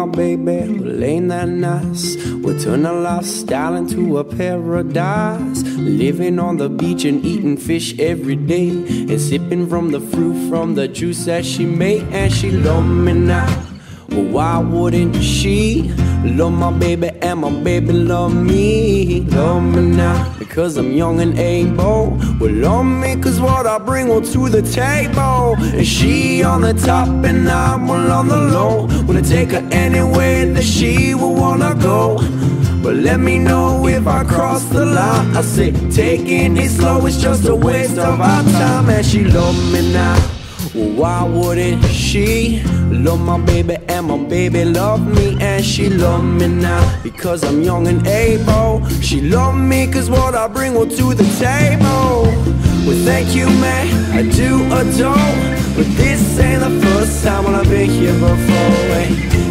my baby, well ain't that nice? We'll turn our lifestyle into a paradise, living on the beach and eating fish every day, and sipping from the fruit from the juice that she made. And she love me now, well why wouldn't she? Love my baby and my baby love me. Love me now because I'm young and able. Well love me cause what I bring will to the table. And she on the top and I'm well on the low. Wanna take her anywhere that she will wanna go. But let me know if I cross the line. I say taking it slow is just a waste of our time. And she love me now, well why wouldn't she? Love my baby and my baby love me. And she love me now because I'm young and able. She love me cause what I bring will to the table. Well thank you man, I do adore. But this ain't the first time when I've been here before.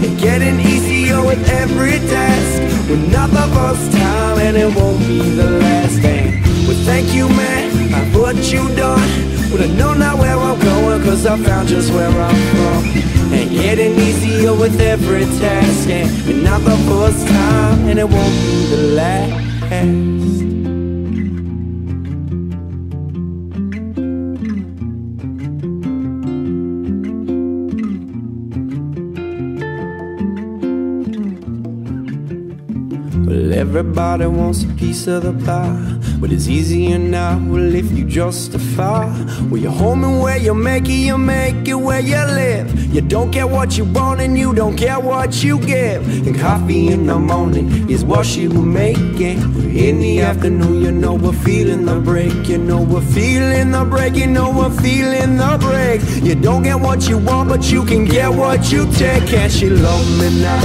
It's getting easier with every task. Well not the first time and it won't be the last thing. Well thank you man, for what you done. Well I know now where I'm going cause I found just where I'm from. And getting easier with every task. And not the first time and it won't be the last. Well everybody wants a piece of the pie, but it's easier now, well if you justify. Well you're home and where you make it where you live. You don't get what you want and you don't get what you give. And coffee in the morning is what she will make it. In the afternoon you know we're feeling the break. You know we're feeling the break. You know we're feeling the break. You don't get what you want but you can get what you take. And she love me now,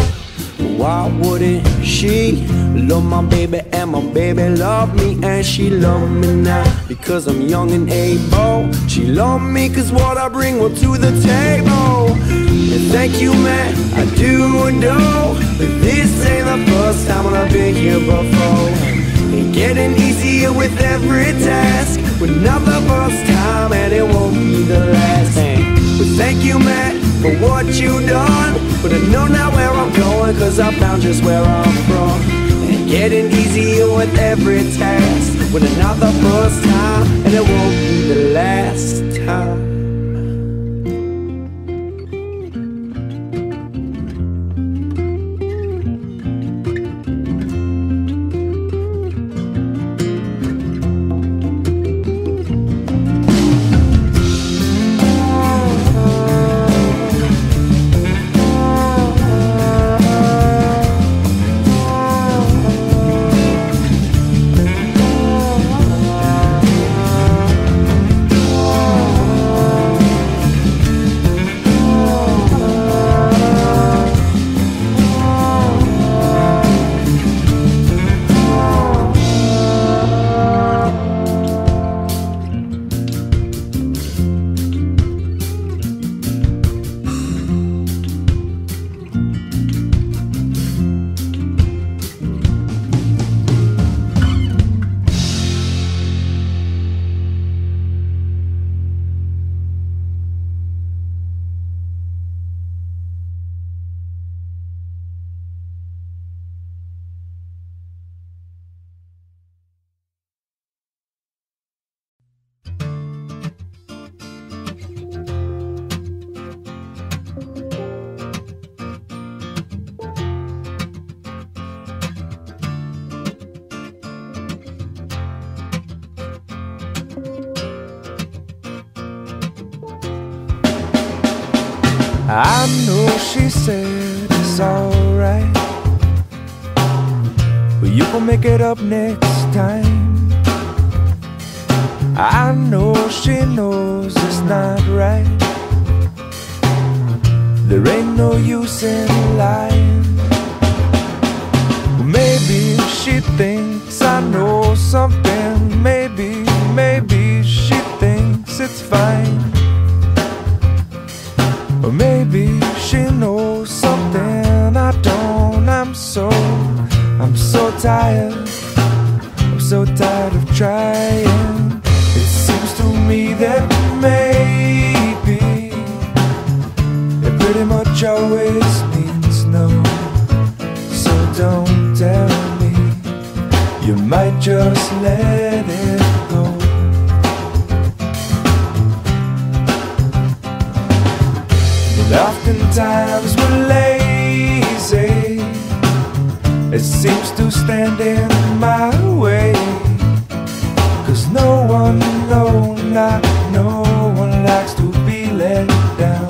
why wouldn't she? Love my baby and my baby love me. And she love me now because I'm young and able. She love me cause what I bring will to the table. And thank you man, I do adore. But this ain't the first time when I've been here before. And getting easier with every task. But not the first time and it won't be the last thing. But thank you man, for what you done. But I know now where I'm going cause I found just where I'm from. And getting easier with every task. But not the first time and it won't be the last time. I know she said it's alright, but you gon' make it up next time. I know she knows it's not right. There ain't no use in lying. Maybe she thinks I know something. Maybe she thinks it's fine. Or maybe she knows something I don't. I'm so tired. I'm so tired of trying. It seems to me that maybe it pretty much always means no. It seems to stand in my way. 'Cause no one, no, not no one likes to be let down.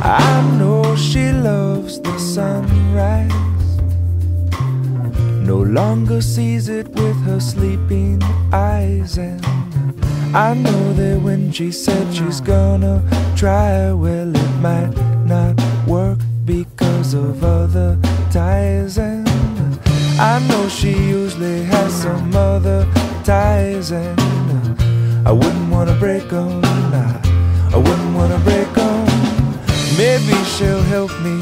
I know she loves the sunrise, no longer sees it with her sleeping eyes. And I know that when she said she's gonna try, well, it might not work because of other ties. And I know she usually has some other ties, and I wouldn't wanna break 'em, I wouldn't wanna break 'em. Maybe she'll help me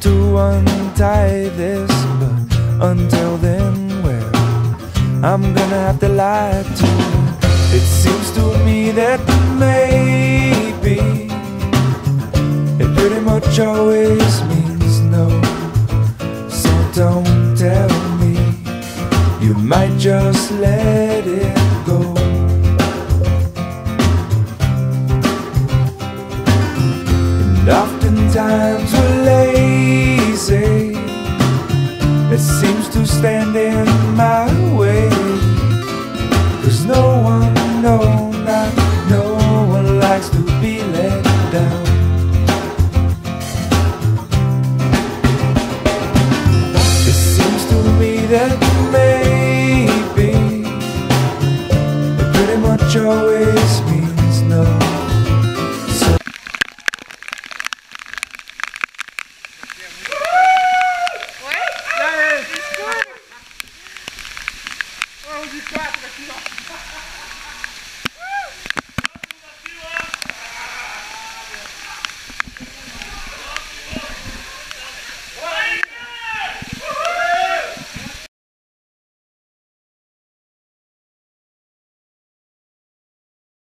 to untie this, but until then, well, I'm gonna have to lie to her. It seems to me that maybe it pretty much always means no. So don't tell me, you might just let it go. And oftentimes we're lazy, it seems to stand in my way. 'Cause no one, no, not no one likes to be let down. It seems to me that maybe it pretty much always means